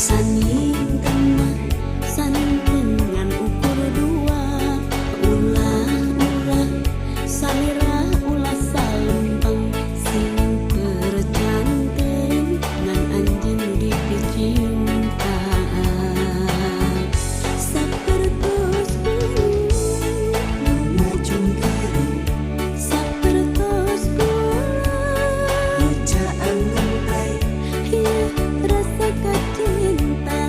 Saning teman, saning dengan ukur dua. Ulah-ulah, salira ulah salempang. Sing percanten ngan anjeun di percintaan. Sapertos mengajung garing, sapertos pujaan ngantai. Rasa cinta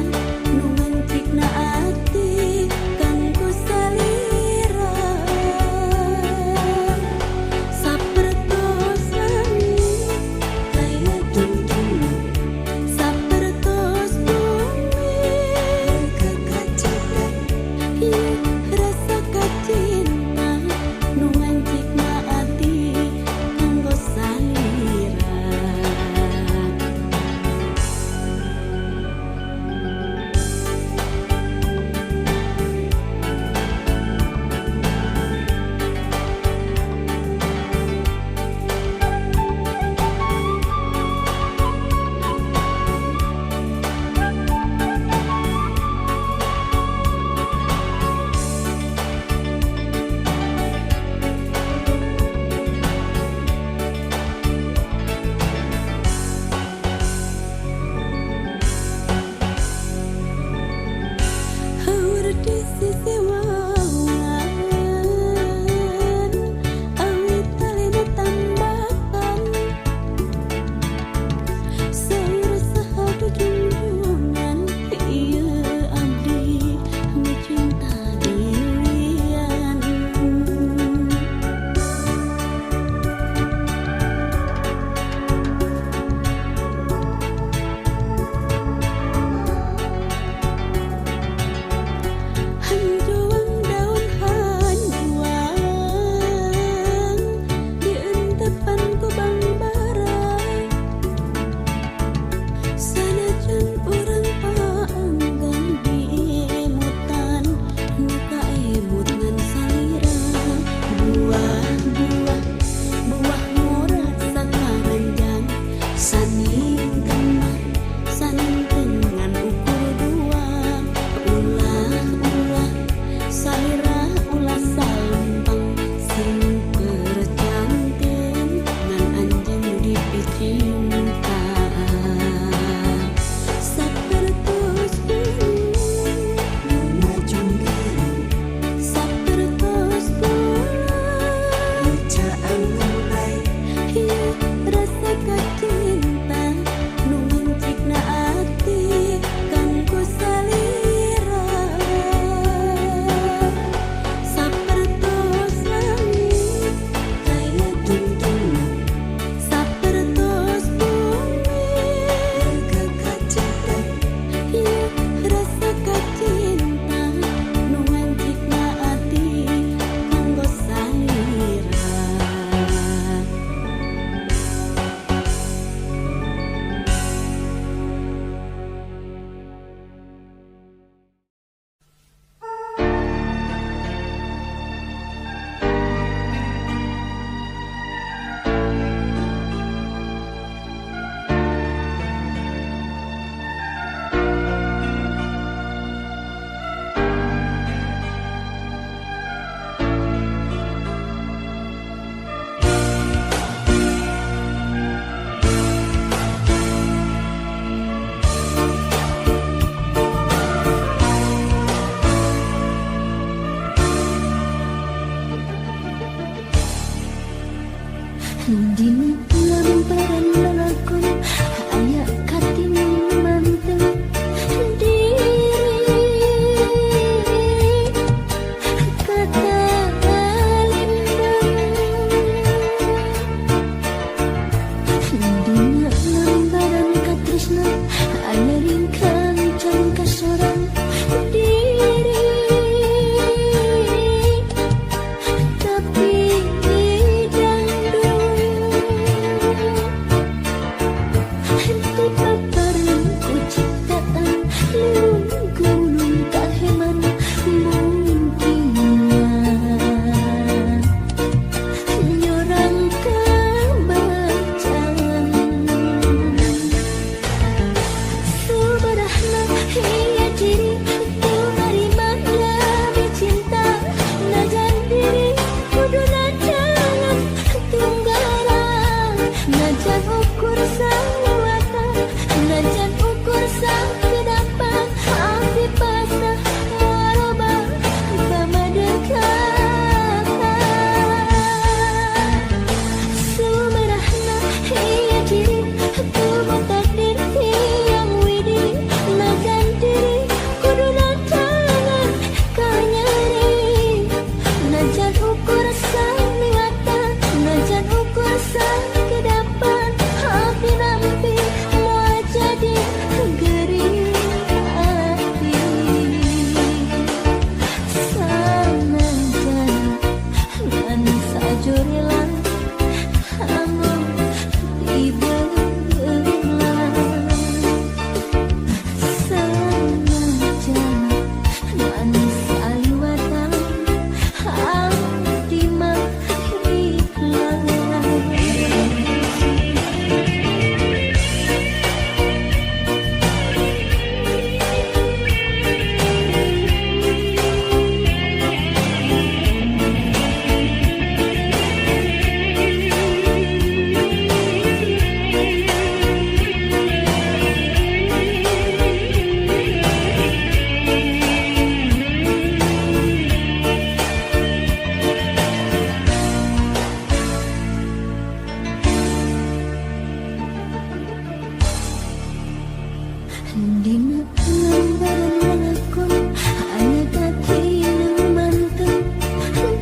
Dina lembaran walakon hanya kaki mantan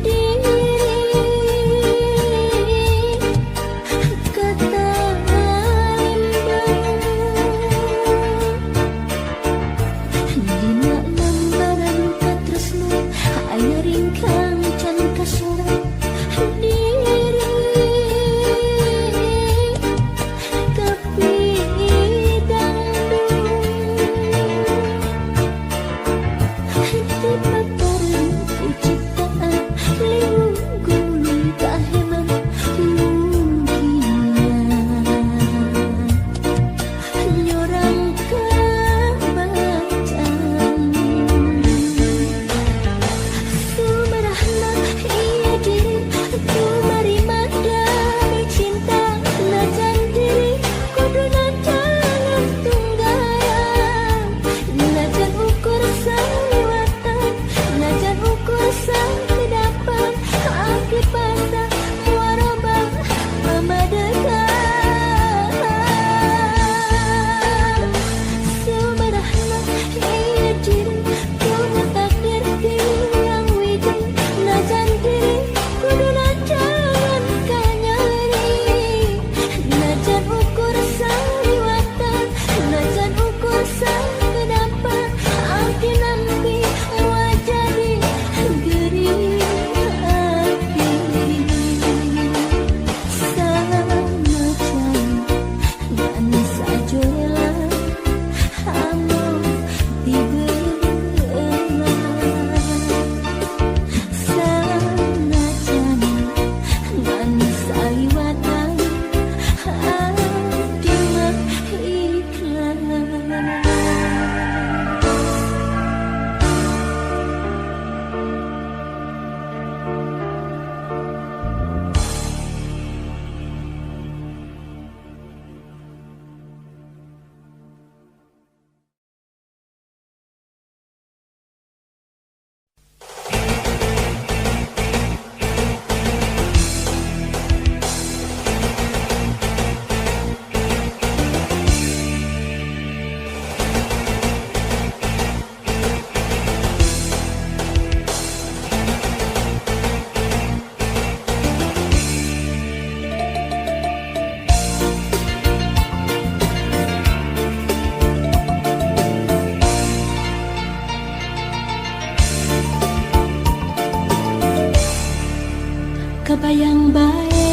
diri kata limbang. Dina lembaran luka tresno hanya ringkang can kasura diri tapi kebayang bae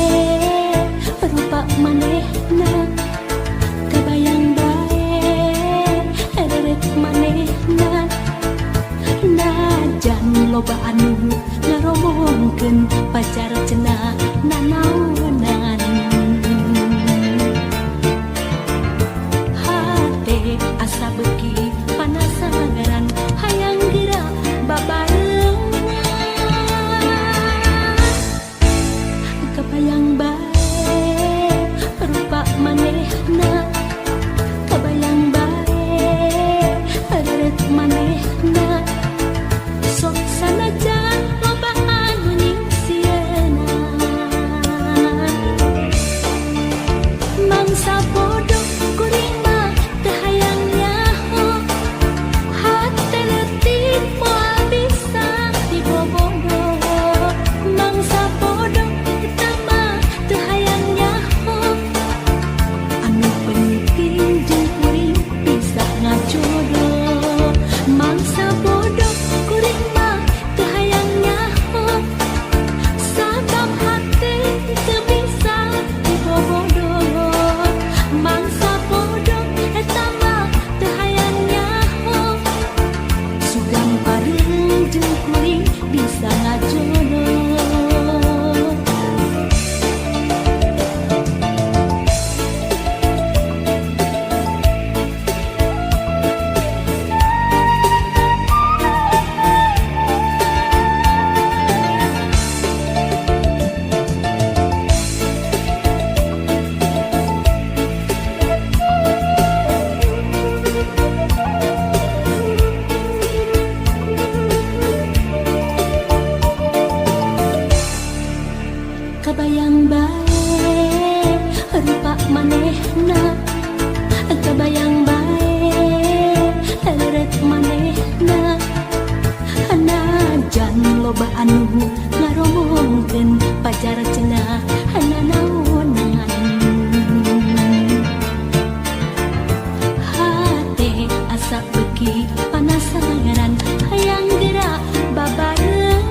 rupa manehna, kebayang bae eret manehna, najan loba anu ngaromongkeun pacar cenah nanaonan. Hate asa beuki panasagaran hayang geura babareung. Kebayang bae rupa manehna, kebayang bae eret manehna, sok sanajan loba anu nyingsieunan. Mangsa bodoh kuring mah teu hayang nyaho, hate leutik moal bisa dibobogoh. Mangsa bodoh jodoh, mangsa bodoh kuring mah teu hayang nyaho, sabab hati teu bisa dibobodoh. Mangsa bodoh eta mah teu hayang nyaho, sugan pareung jeung kuring bisa ngajodoh. anu ngaromongkeun pajar cenah nanaonan hate asa beuki panasaran hayang gerak babarengan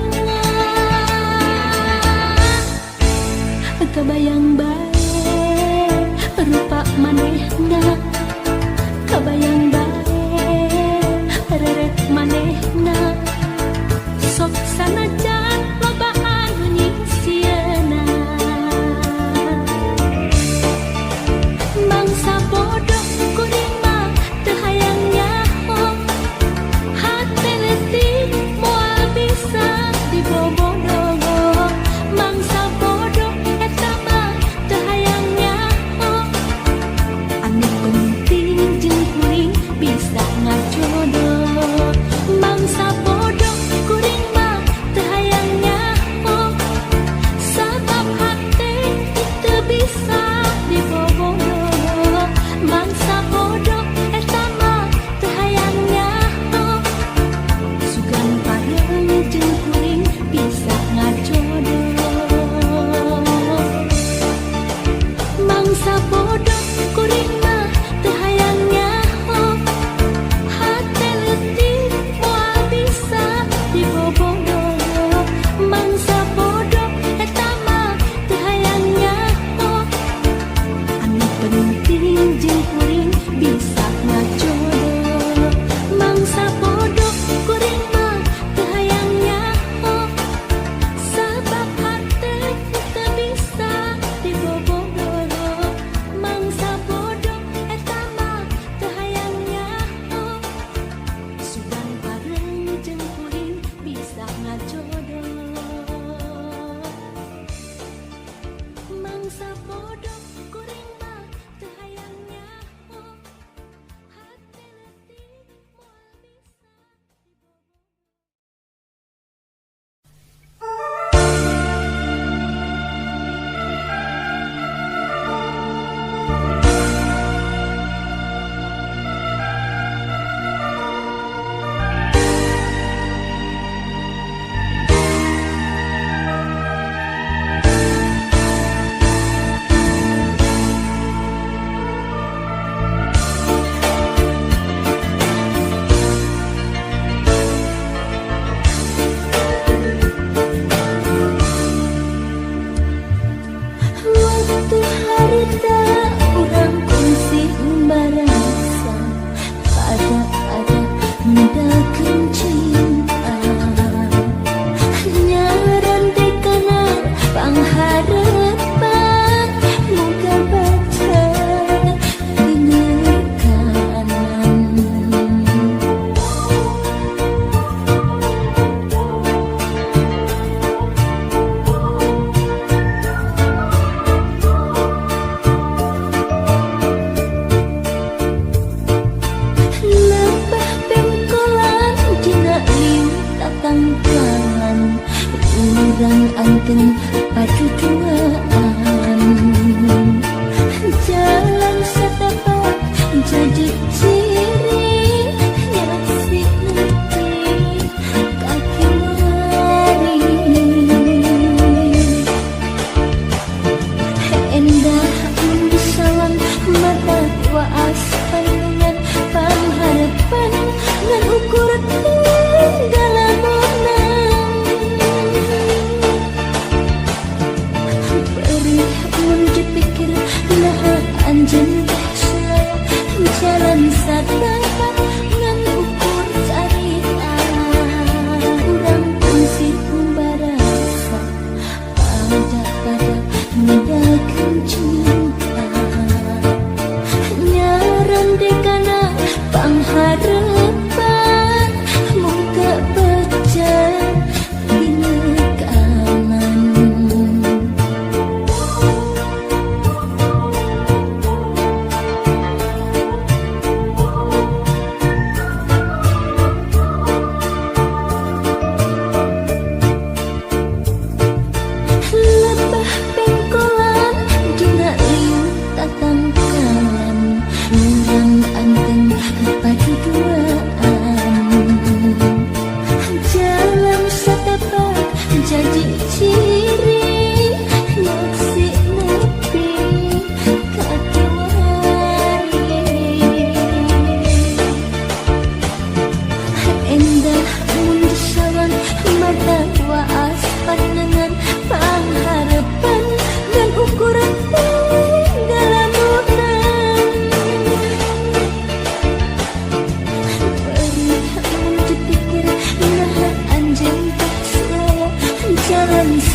kebayang bae rupa manehna kabayang bae reret manehna sok sanajan lobaan nyisieuna mangsa bodoh kuring mah teu hayang nyaho hate leutik moal bisa dibobodoh mangsa bodoh eta mah teu hayang nyaho anu penting jeung kuring bisa ngajodoh mangsa bodoh kuring mah teu hayang nyaho sabab hate teu bisa dibobodoh mangsa bodoh eta mah teu hayang nyaho sugan pareung jeung kuring bisa ngajodoh mangsa bodoh kuring mah teu hayang nyaho hate leutik moal bisa dibobodoh mangsa bodoh eta mah teu hayang nyaho anu penting jeung kuring bisa ngajodoh mangsa bodoh kuring mah teu hayang nyaho sabab hate teu bisa dibobodoh mangsa bodoh eta mah teu hayang nyaho sugan pareung jeung kuring bisa ngajodoh mangsa bodoh kuring mah teu hayang nyaho hate leutik moal bisa waktu harita urang kongsi barasa ada mendakeun cinta nyaran dekana pangharepan moga baca dina kanan lebah pengkolan dina liu tatangkangan urang anten pacucuaan jalan setapak jadi ciri nyasi nanti kaki lari endah mendisawan mata waas pandangan pangharapan ngan ukur tinggalamonan perih mun dipikir nah anjeun teh jalan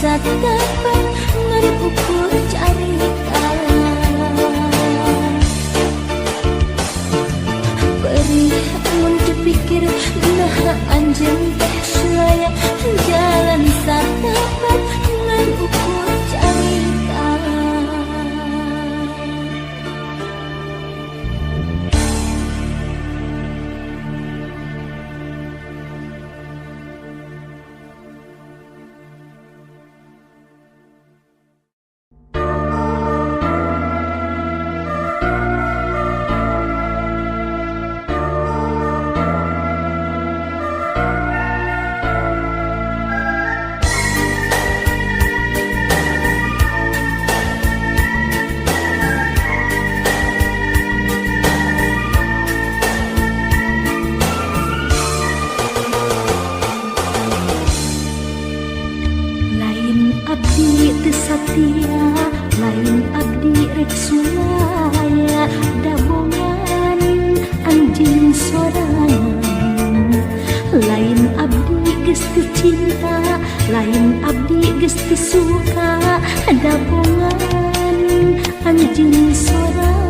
bisa dapat merukur carita perih mun dipikir nah anjeun teh sulaya jalan sadapat merukur carita setia lain abdi rek sulaya dabongan anjeun sorangan lain abdi geus teu cinta lain abdi geus teu suka dabongan anjeun sorangan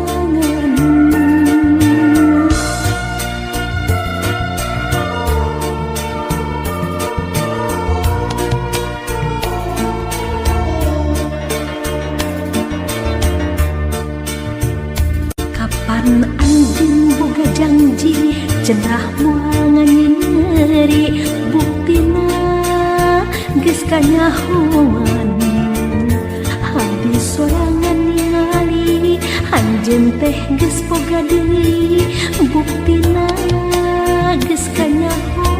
anjeun boga janji cenah moal nganyeri buktina geus kanyahoan habis sorangan ningali anjeun teh geus boga deui buktina geus kanyahoan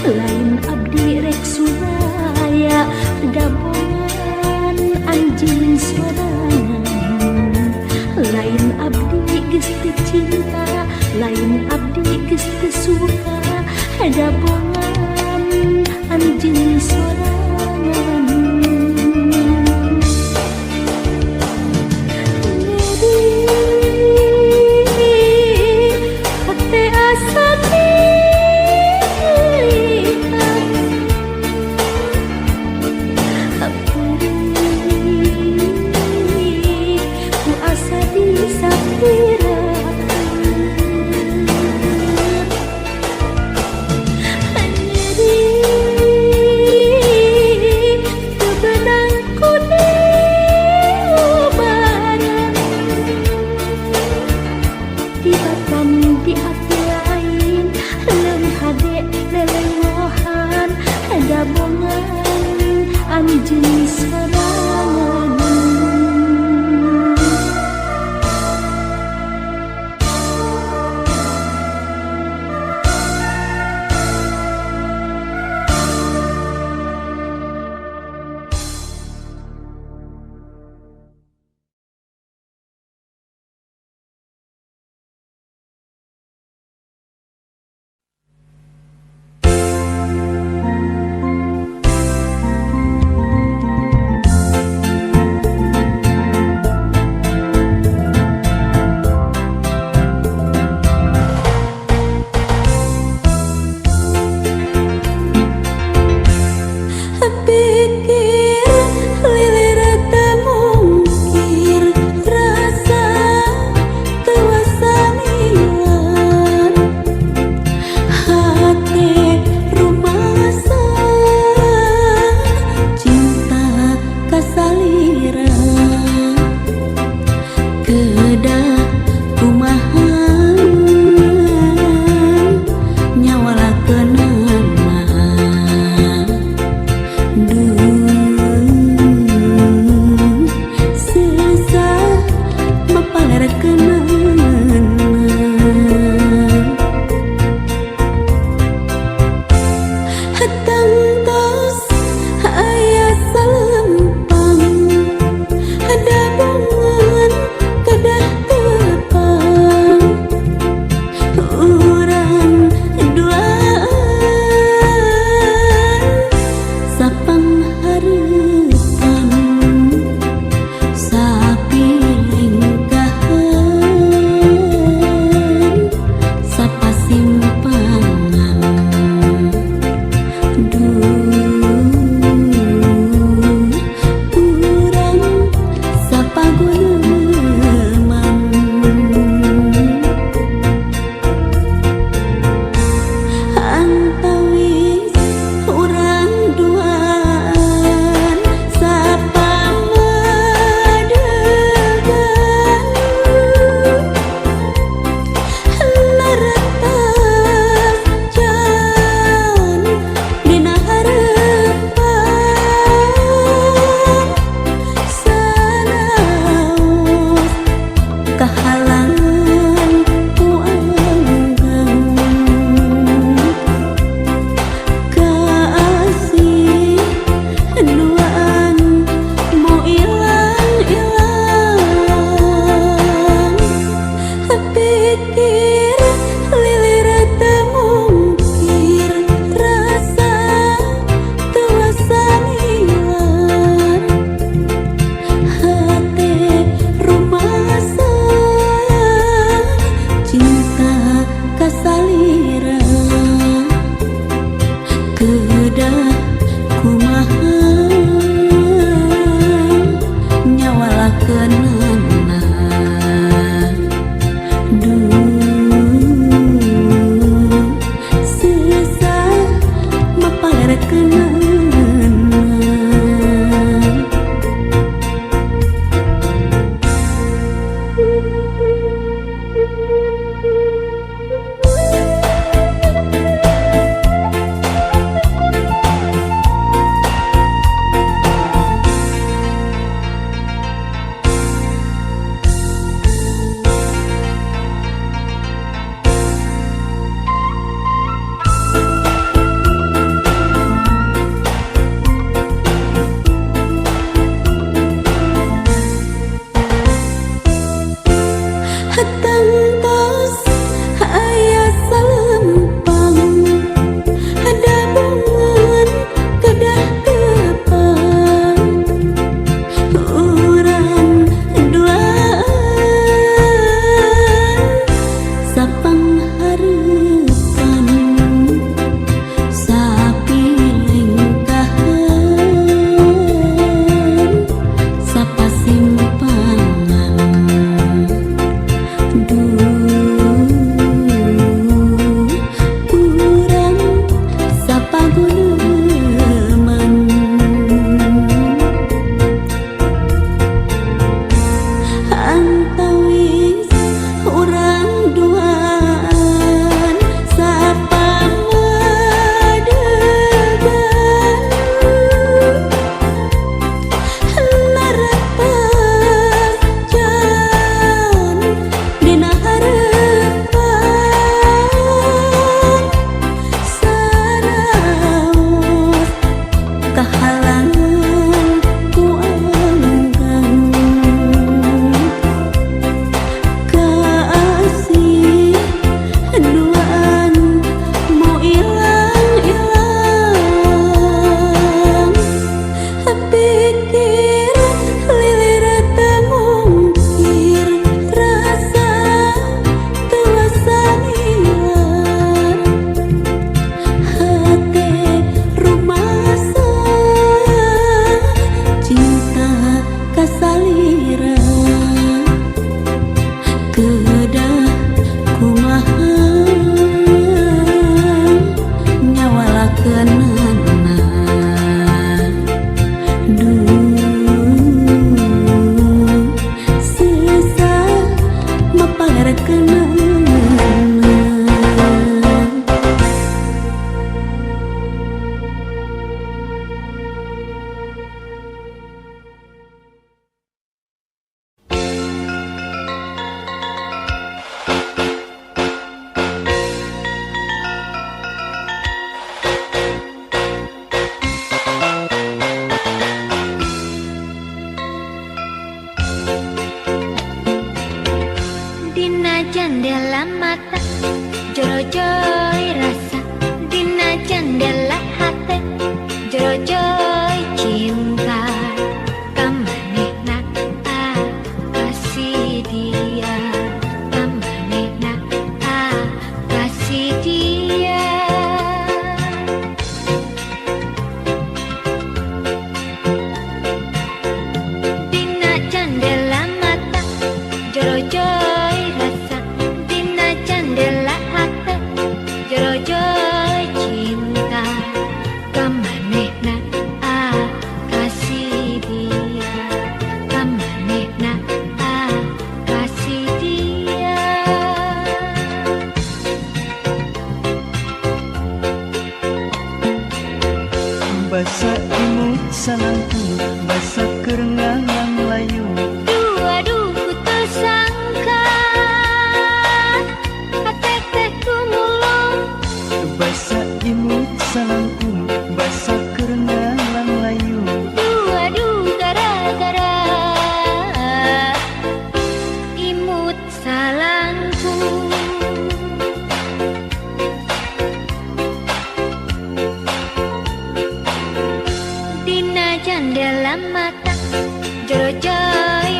lain abdi rek sulaya dabongan anjeun sorangan lain abdi geus teu cinta lain abdi geus teu suka dabongan anjeun sorangan hate asa ku asa disapira kenana susah maparekeunana. Tangtos aya salempang ada bungan kedah tepang urang duaan sapang harapan sapiling kahan sapasimpangan urang sapaguneman antawis urang duaan sapamadegan narapajan dina harapan saraos kahalangan ku anggang kasih duaan mau ilang-ilang pikir lilir temungkir rasa tuasanilan hati rumasa cinta kasalira kedah kumaha nyawalakeunana susah maparekeunana. Dina jendela mata jero-joy rasa dina jendela hati jero-joy cinta kamanehna kasih dia kamanehna kasih dia dina jendela mata jero-joy rasa dina jendela hati jero-joy cinta kamanehna kasih dia kamanehna kasih dia basa imut salangku basa kerengangan layu aduh ku tersangka hati teh tumulung basa imut salangku basa kerengangan layu aduh gara-gara imut salangku dina jendela mata jero-joy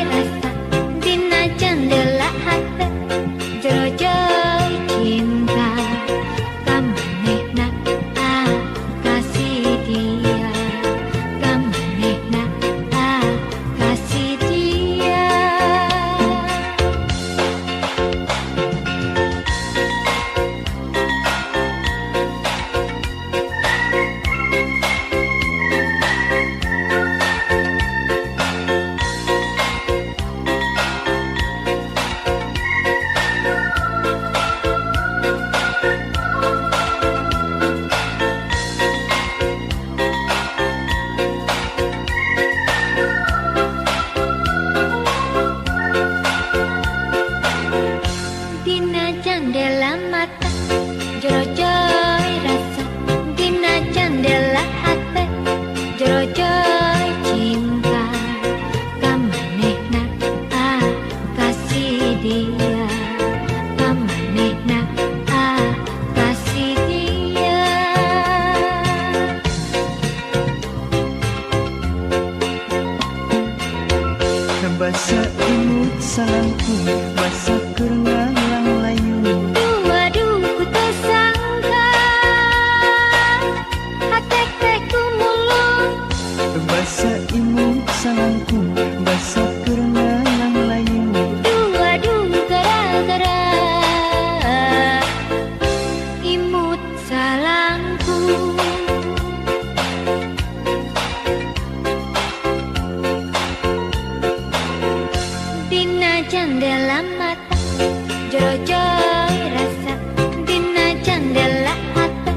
basa imut salangkung basa keur ngalang layu Waduh ku tersangka hati teh ku mulung basa imut salangkung basa keur ngalang layu Waduh gara-gara imut salangku Dina jendela mata jero-jero rasa Dina jendela hati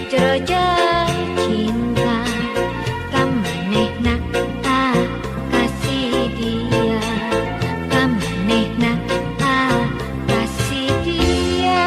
jero-jero cinta kamanehna kasih dia kamanehna kasih dia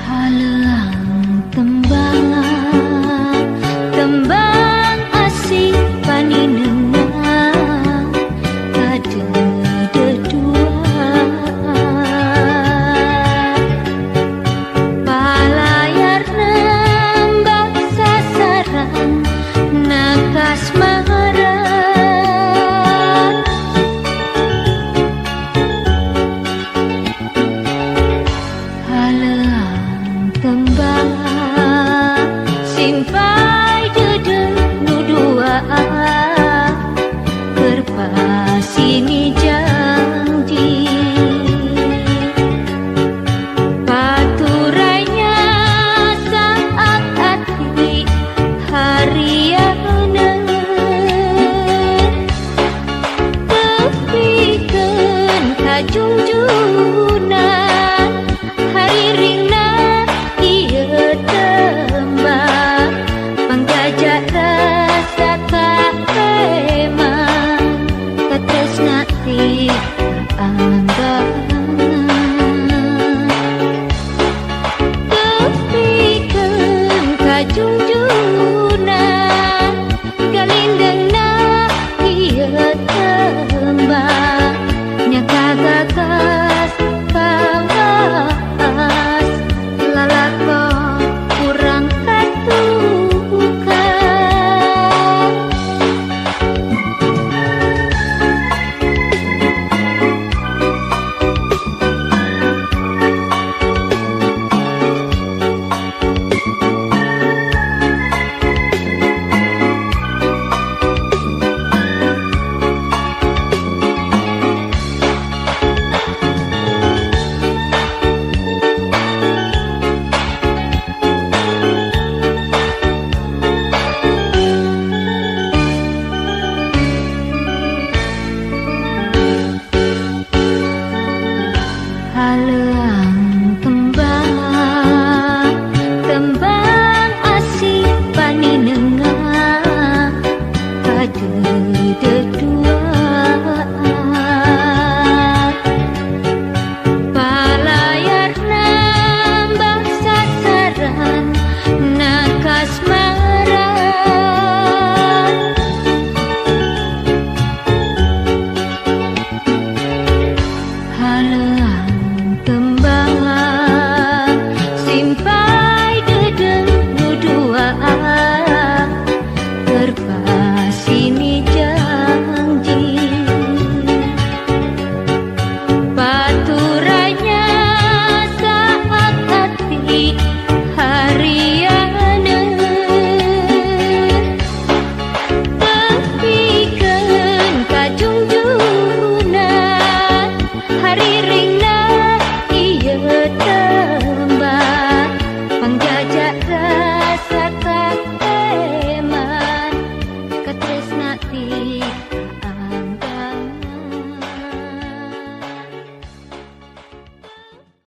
Haleang tembang asih paninena kadededua palayar nembak sasaran nakas marat Haleang tembang simpai dede nudua kerpasini janji paturainya saat hati hariana tepikeun kajungjunan hari ringna ieu tembang panggajak rasa kaemang katresna ti ambangan tepikeun kajungjunan galindengna ieu tembang nya kagagas kawas lalakon kurang katukan Haleang